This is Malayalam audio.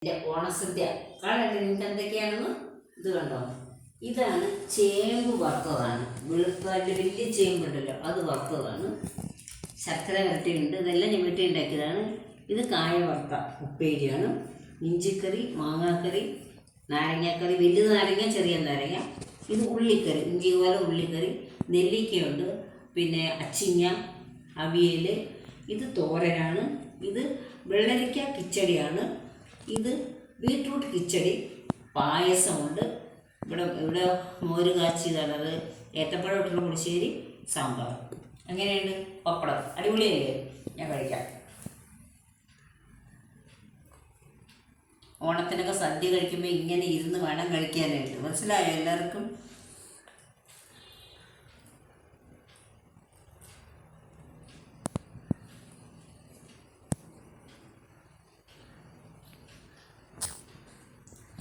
ഓണസദ്യ കാണല്ലേ നിങ്ങൾക്ക് എന്തൊക്കെയാണെന്ന് ഇത് കണ്ടോ. ഇതാണ് ചേമ്പ് വറുത്തതാണ്. വെളുപ്പായിട്ട് വലിയ ചേമ്പുണ്ടല്ലോ അത് വറുത്തതാണ്. ശർക്കര വരട്ടിയുണ്ട്. ഇതെല്ലാം ഞാൻ വീട്ടിൽ ഉണ്ടാക്കിയതാണ്. ഇത് കായ വറുത്ത ഉപ്പേരിയാണ്. ഇഞ്ചിക്കറി, മാങ്ങാക്കറി, നാരങ്ങാക്കറി, വലിയ നാരങ്ങ, ചെറിയ നാരങ്ങ. ഇത് ഉള്ളിക്കറി, ഇഞ്ചി പോലെ ഉള്ളിക്കറി, നെല്ലിക്കയുണ്ട്, പിന്നെ അച്ചിങ്ങ, അവിയൽ. ഇത് തോരനാണ്. ഇത് വെള്ളരിക്ക കിച്ചടിയാണ്. ഇത് ബീട്രൂട്ട് കിച്ചടി, പായസമുണ്ട്. ഇവിടെ മോര് കാച്ചിയതാണ്. അത് ഏത്തപ്പഴം ഇട്ടുള്ള പുളിശ്ശേരി, സാമ്പാർ. എങ്ങനെയുണ്ട്? പപ്പടം അടിപൊളിയല്ലേ? ഞാൻ കഴിക്കാം. ഓണത്തിനൊക്കെ സദ്യ കഴിക്കുമ്പോൾ ഇങ്ങനെ ഇരുന്ന് വേണം കഴിക്കാനായിട്ട്. മനസ്സിലായോ എല്ലാവർക്കും?